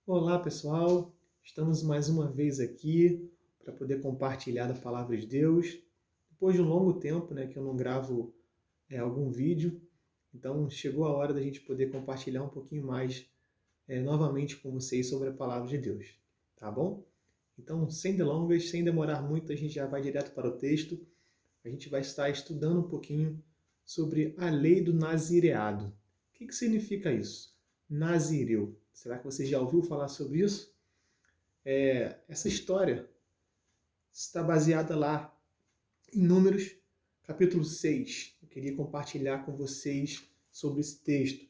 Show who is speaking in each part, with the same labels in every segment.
Speaker 1: Olá, pessoal. Estamos mais uma vez aqui para poder compartilhar da palavra de Deus. Depois de um longo tempo, que eu não gravo algum vídeo, então chegou a hora da gente poder compartilhar um pouquinho mais novamente com vocês sobre a palavra de Deus, tá bom? Então, sem delongas, sem demorar muito, a gente já vai direto para o texto. A gente vai estar estudando um pouquinho sobre a lei do nazireado. O que significa isso? Nazireu. Será que você já ouviu falar sobre isso? Essa história está baseada lá em Números, capítulo 6. Eu queria compartilhar com vocês sobre esse texto.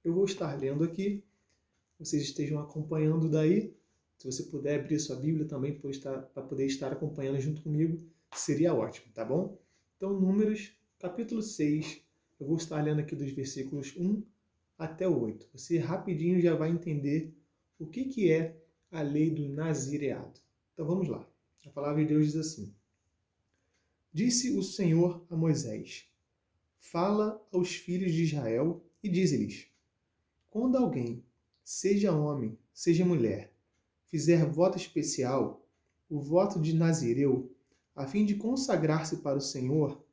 Speaker 1: Eu vou estar lendo aqui, vocês estejam acompanhando daí. Se você puder abrir sua Bíblia também para poder estar acompanhando junto comigo, seria ótimo, tá bom? Então, Números, capítulo 6, eu vou estar lendo aqui dos versículos 1 até o 8. Você rapidinho já vai entender o que é a lei do nazireado. Então vamos lá. A palavra de Deus diz assim: Disse o Senhor a Moisés: Fala aos filhos de Israel e dize-lhes: Quando alguém, seja homem, seja mulher, fizer voto especial, o voto de Nazireu, a fim de consagrar-se para o Senhor,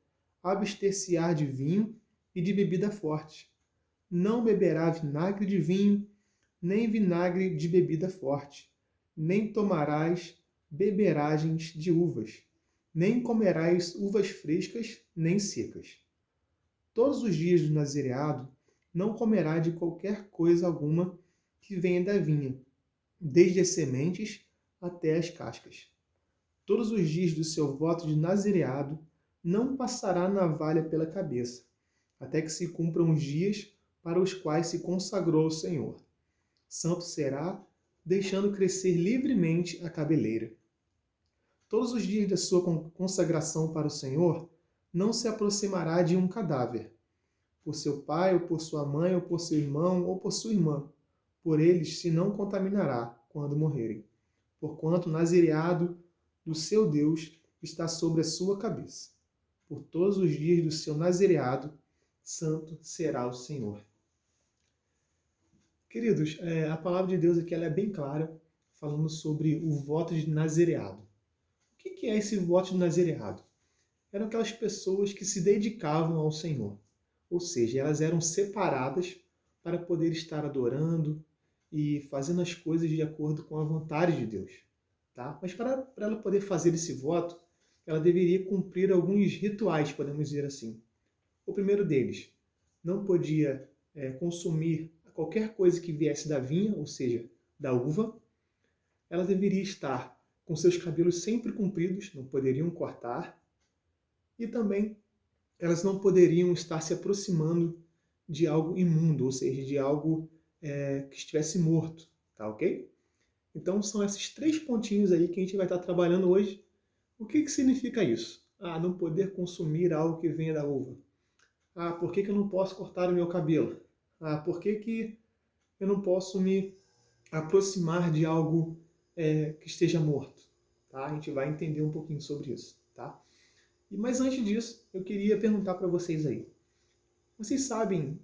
Speaker 1: abster-se-á de vinho e de bebida forte. Não beberá vinagre de vinho, nem vinagre de bebida forte, nem tomarás beberagens de uvas, nem comerás uvas frescas nem secas. Todos os dias do nazireado não comerá de qualquer coisa alguma que venha da vinha, desde as sementes até as cascas. Todos os dias do seu voto de nazireado não passará navalha pela cabeça, até que se cumpram os dias para os quais se consagrou ao Senhor. Santo será, deixando crescer livremente a cabeleira. Todos os dias da sua consagração para o Senhor, não se aproximará de um cadáver, por seu pai, ou por sua mãe, ou por seu irmão, ou por sua irmã. Por eles se não contaminará quando morrerem, porquanto o nazireado do seu Deus está sobre a sua cabeça. Por todos os dias do seu nazireado, santo será o Senhor. Queridos, a palavra de Deus aqui ela é bem clara, falando sobre o voto de nazireado. O que é esse voto de nazireado? Eram aquelas pessoas que se dedicavam ao Senhor. Ou seja, elas eram separadas para poder estar adorando e fazendo as coisas de acordo com a vontade de Deus. Tá? Mas para ela poder fazer esse voto, ela deveria cumprir alguns rituais, podemos dizer assim. O primeiro deles, não podia consumir qualquer coisa que viesse da vinha, ou seja, da uva. Ela deveria estar com seus cabelos sempre compridos, não poderiam cortar. E também elas não poderiam estar se aproximando de algo imundo, ou seja, de algo que estivesse morto, tá ok? Então são esses 3 pontinhos aí que a gente vai estar trabalhando hoje. O que significa isso? Não poder consumir algo que venha da uva. Por que eu não posso cortar o meu cabelo? Por que eu não posso me aproximar de algo que esteja morto? Tá? A gente vai entender um pouquinho sobre isso, tá? Mas antes disso, eu queria perguntar para vocês aí. Vocês sabem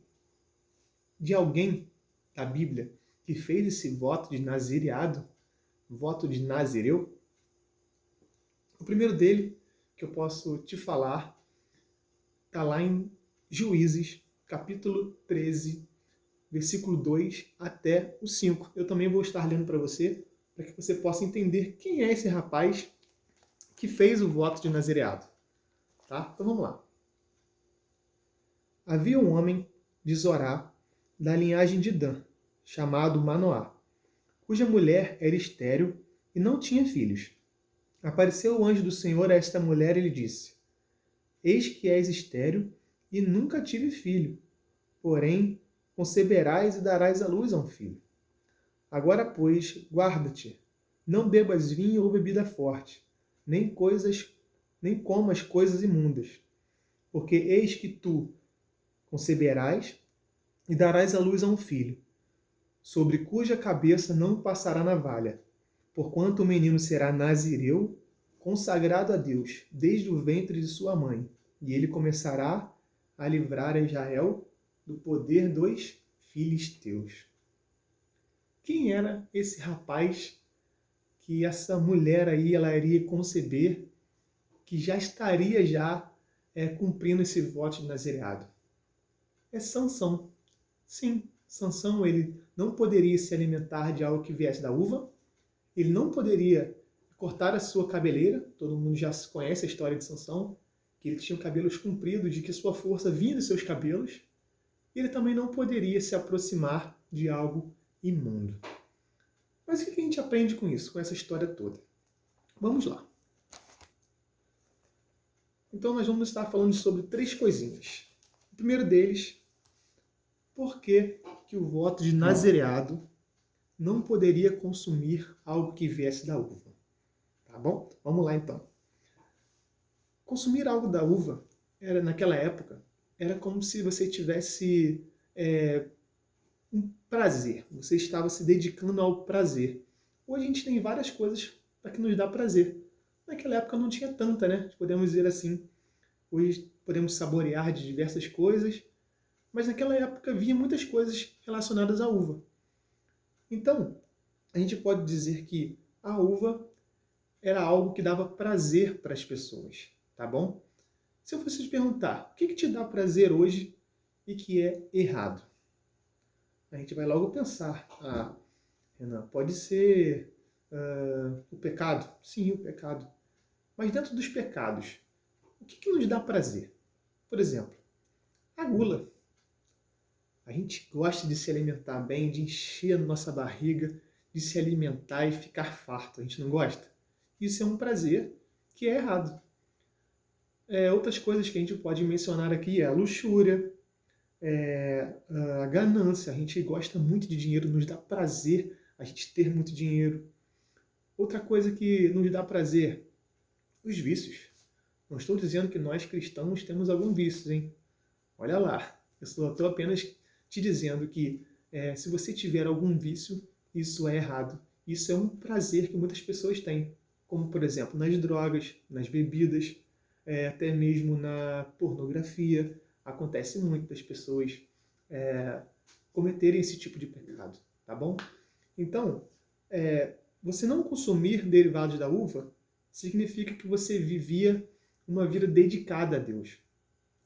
Speaker 1: de alguém da Bíblia que fez esse voto de nazireado, voto de Nazireu? O primeiro dele, que eu posso te falar, está lá em Juízes, capítulo 13, versículo 2 até o 5. Eu também vou estar lendo para você que você possa entender quem é esse rapaz que fez o voto de nazireado. Tá? Então vamos lá. Havia um homem de Zorá, da linhagem de Dan, chamado Manoá, cuja mulher era estéril e não tinha filhos. Apareceu o anjo do Senhor a esta mulher e lhe disse: Eis que és estéril e nunca tive filho, porém conceberás e darás à luz a um filho. Agora, pois, guarda-te, não bebas vinho ou bebida forte, nem comas coisas imundas, porque eis que tu conceberás e darás à luz a um filho, sobre cuja cabeça não passará navalha, porquanto o menino será nazireu, consagrado a Deus desde o ventre de sua mãe, e ele começará a livrar a Israel do poder dos filisteus. quem era esse rapaz que essa mulher aí ela iria conceber, que já estaria cumprindo esse voto de nazereado? É Sansão. Sim, Sansão ele não poderia se alimentar de algo que viesse da uva, ele não poderia cortar a sua cabeleira, todo mundo já conhece a história de Sansão, que ele tinha cabelos compridos, de que sua força vinha dos seus cabelos, e ele também não poderia se aproximar de algo imundo. Mas o que a gente aprende com isso, com essa história toda? Vamos lá. Então nós vamos estar falando sobre 3 coisinhas. O primeiro deles, por que o voto de nazereado não poderia consumir algo que viesse da uva? Tá bom? Vamos lá então. Consumir algo da uva, naquela época, era como se você tivesse um prazer. Você estava se dedicando ao prazer. Hoje a gente tem várias coisas para que nos dá prazer. Naquela época não tinha tanta, né? Podemos dizer assim. Hoje podemos saborear de diversas coisas, mas naquela época havia muitas coisas relacionadas à uva. Então, a gente pode dizer que a uva era algo que dava prazer para as pessoas, tá bom? Se eu fosse te perguntar, o que te dá prazer hoje e que é errado? A gente vai logo pensar, Renan, pode ser o pecado. Sim, o pecado. Mas dentro dos pecados, o que nos dá prazer? Por exemplo, a gula. A gente gosta de se alimentar bem, de encher a nossa barriga, de se alimentar e ficar farto. A gente não gosta? Isso é um prazer que é errado. Outras coisas que a gente pode mencionar aqui é a luxúria, a ganância. A gente gosta muito de dinheiro, nos dá prazer a gente ter muito dinheiro. Outra coisa que nos dá prazer, os vícios. Não estou dizendo que nós cristãos temos algum vício, hein? Olha lá, eu só estou apenas te dizendo que se você tiver algum vício, isso é errado. Isso é um prazer que muitas pessoas têm, como por exemplo nas drogas, nas bebidas, até mesmo na pornografia. Acontece muito das pessoas cometerem esse tipo de pecado, tá bom? Então, você não consumir derivados da uva significa que você vivia uma vida dedicada a Deus.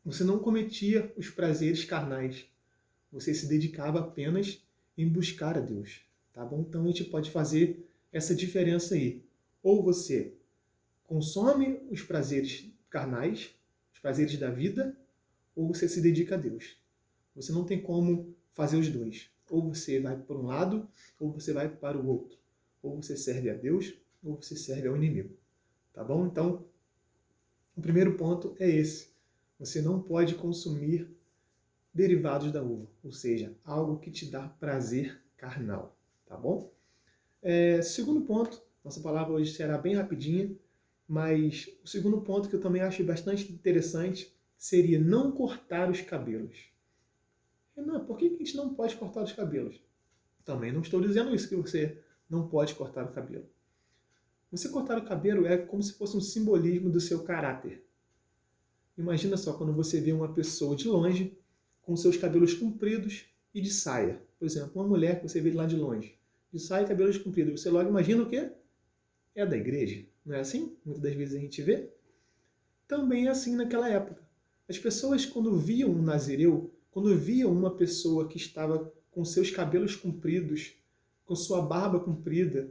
Speaker 1: Você não cometia os prazeres carnais. Você se dedicava apenas em buscar a Deus, tá bom? Então a gente pode fazer essa diferença aí. Ou você consome os prazeres carnais, os prazeres da vida, ou você se dedica a Deus. Você não tem como fazer os dois. Ou você vai para um lado, ou você vai para o outro. Ou você serve a Deus, ou você serve ao inimigo. Tá bom? Então, o primeiro ponto é esse. Você não pode consumir derivados da uva, ou seja, algo que te dá prazer carnal. Tá bom? Segundo ponto, nossa palavra hoje será bem rapidinha, mas o segundo ponto que eu também acho bastante interessante seria não cortar os cabelos. Renan, por que a gente não pode cortar os cabelos? Também não estou dizendo isso, que você não pode cortar o cabelo. Você cortar o cabelo é como se fosse um simbolismo do seu caráter. Imagina só quando você vê uma pessoa de longe com seus cabelos compridos e de saia. Por exemplo, uma mulher que você vê lá de longe, de saia e cabelos compridos. Você logo imagina o quê? É da igreja. Não é assim? Muitas das vezes a gente vê. Também é assim naquela época. As pessoas, quando viam um nazireu, quando viam uma pessoa que estava com seus cabelos compridos, com sua barba comprida,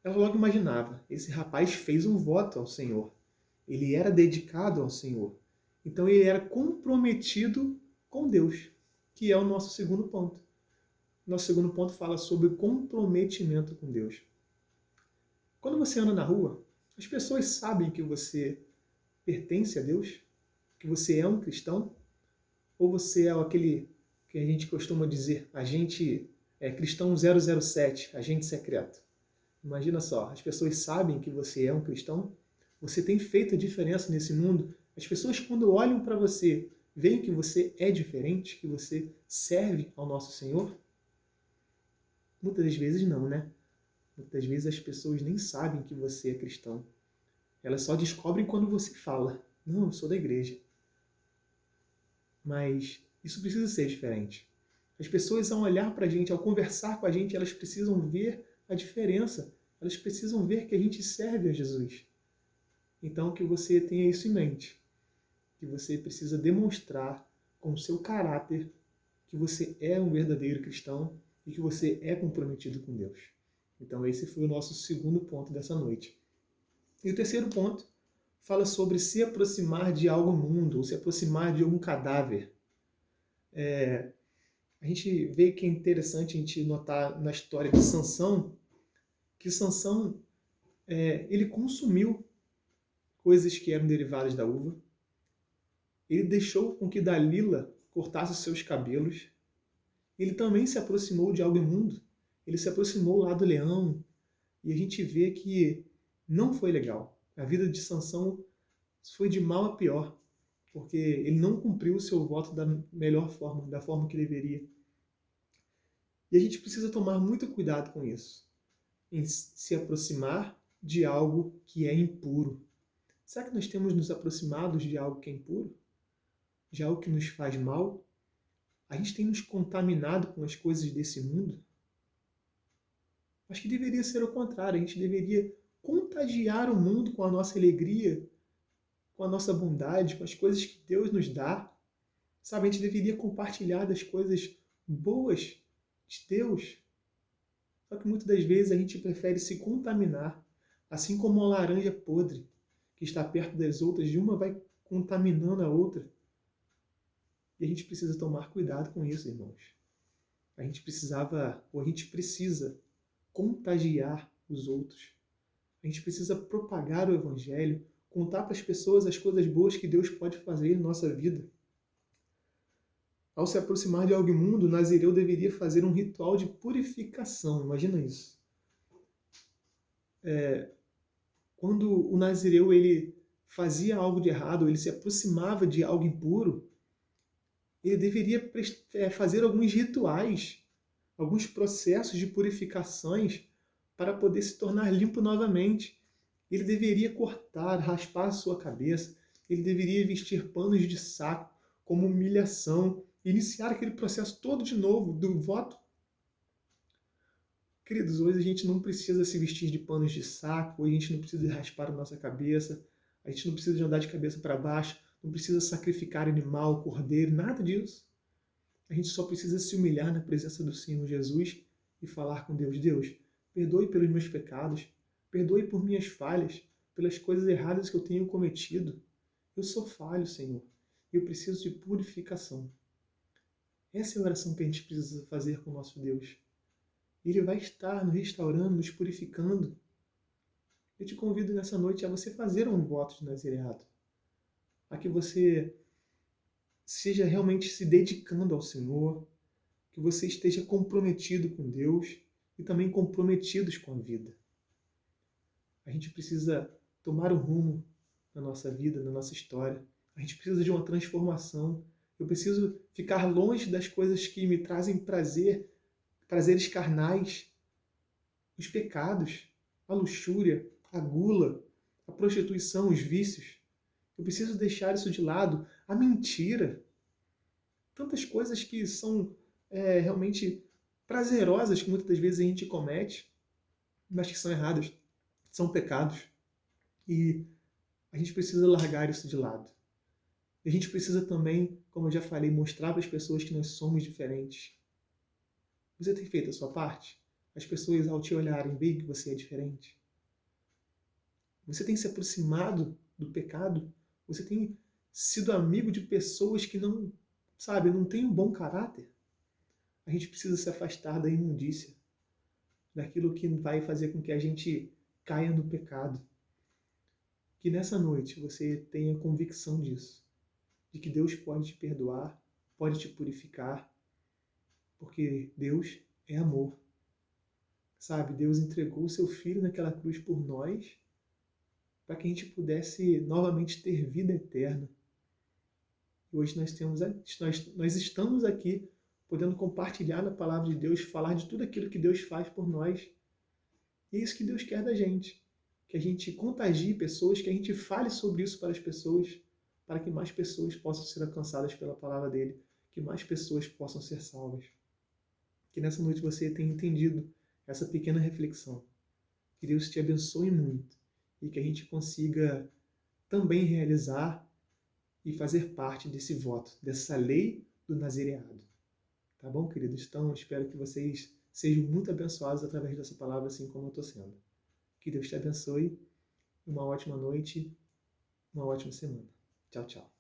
Speaker 1: ela logo imaginava, esse rapaz fez um voto ao Senhor. Ele era dedicado ao Senhor. Então ele era comprometido com Deus, que é o nosso segundo ponto. Nosso segundo ponto fala sobre comprometimento com Deus. Quando você anda na rua, as pessoas sabem que você pertence a Deus, que você é um cristão, ou você é aquele que a gente costuma dizer, agente cristão 007, agente secreto. Imagina só, as pessoas sabem que você é um cristão, você tem feito a diferença nesse mundo. As pessoas, quando olham para você, veem que você é diferente, que você serve ao nosso Senhor? Muitas das vezes não, né? Muitas vezes as pessoas nem sabem que você é cristão. Elas só descobrem quando você fala, não, eu sou da igreja. Mas isso precisa ser diferente. As pessoas, ao olhar para a gente, ao conversar com a gente, elas precisam ver a diferença. Elas precisam ver que a gente serve a Jesus. Então, que você tenha isso em mente. Que você precisa demonstrar com o seu caráter que você é um verdadeiro cristão e que você é comprometido com Deus. Então, esse foi o nosso segundo ponto dessa noite. E o terceiro ponto fala sobre se aproximar de algo imundo, ou se aproximar de algum cadáver. A gente vê que é interessante a gente notar na história de Sansão, que Sansão, ele consumiu coisas que eram derivadas da uva. Ele deixou com que Dalila cortasse os seus cabelos. Ele também se aproximou de algo imundo. Ele se aproximou lá do leão. E a gente vê que não foi legal. A vida de Sansão foi de mal a pior, porque ele não cumpriu o seu voto da melhor forma, da forma que deveria. E a gente precisa tomar muito cuidado com isso, em se aproximar de algo que é impuro. Será que nós temos nos aproximados de algo que é impuro? De algo que nos faz mal? A gente tem nos contaminado com as coisas desse mundo? Acho que deveria ser o contrário. A gente deveria contagiar o mundo com a nossa alegria, com a nossa bondade, com as coisas que Deus nos dá. Sabe, a gente deveria compartilhar das coisas boas de Deus. Só que muitas das vezes a gente prefere se contaminar, assim como uma laranja podre, que está perto das outras, e uma vai contaminando a outra. E a gente precisa tomar cuidado com isso, irmãos. A gente precisa contagiar os outros. A gente precisa propagar o Evangelho, contar para as pessoas as coisas boas que Deus pode fazer em nossa vida. Ao se aproximar de algo imundo, o nazireu deveria fazer um ritual de purificação. Imagina isso. Quando o nazireu ele fazia algo de errado, ele se aproximava de algo impuro, ele deveria fazer alguns rituais, alguns processos de purificações para poder se tornar limpo novamente. Ele deveria cortar, raspar a sua cabeça, ele deveria vestir panos de saco como humilhação, iniciar aquele processo todo de novo do voto. Queridos, hoje a gente não precisa se vestir de panos de saco, hoje a gente não precisa raspar a nossa cabeça, a gente não precisa de andar de cabeça para baixo, não precisa sacrificar animal, cordeiro, nada disso. A gente só precisa se humilhar na presença do Senhor Jesus e falar com Deus. Deus, perdoe pelos meus pecados, perdoe por minhas falhas, pelas coisas erradas que eu tenho cometido. Eu sou falho, Senhor, e eu preciso de purificação. Essa é a oração que a gente precisa fazer com o nosso Deus. Ele vai estar nos restaurando, nos purificando. Eu te convido nessa noite a você fazer um voto de nazireado, a que você seja realmente se dedicando ao Senhor, que você esteja comprometido com Deus e também comprometidos com a vida. A gente precisa tomar um rumo na nossa vida, na nossa história. A gente precisa de uma transformação. Eu preciso ficar longe das coisas que me trazem prazeres carnais, os pecados, a luxúria, a gula, a prostituição, os vícios. Eu preciso deixar isso de lado, a mentira. Tantas coisas que são realmente prazerosas que muitas das vezes a gente comete, mas que são erradas, são pecados. E a gente precisa largar isso de lado. E a gente precisa também, como eu já falei, mostrar para as pessoas que nós somos diferentes. Você tem feito a sua parte? As pessoas, ao te olharem, veem que você é diferente? Você tem se aproximado do pecado? Você tem sido amigo de pessoas que não têm um bom caráter? A gente precisa se afastar da imundícia, daquilo que vai fazer com que a gente caia no pecado. Que nessa noite você tenha convicção disso, de que Deus pode te perdoar, pode te purificar, porque Deus é amor. Deus entregou o seu Filho naquela cruz por nós, para que a gente pudesse novamente ter vida eterna. E hoje nós estamos aqui podendo compartilhar na palavra de Deus, falar de tudo aquilo que Deus faz por nós. E é isso que Deus quer da gente. Que a gente contagie pessoas, que a gente fale sobre isso para as pessoas, para que mais pessoas possam ser alcançadas pela palavra dele, que mais pessoas possam ser salvas. que nessa noite você tenha entendido essa pequena reflexão. Que Deus te abençoe muito e que a gente consiga também realizar e fazer parte desse voto, dessa lei do nazireado. Tá bom, queridos? Então, espero que vocês sejam muito abençoados através dessa palavra, assim como eu estou sendo. Que Deus te abençoe. Uma ótima noite, uma ótima semana. Tchau, tchau.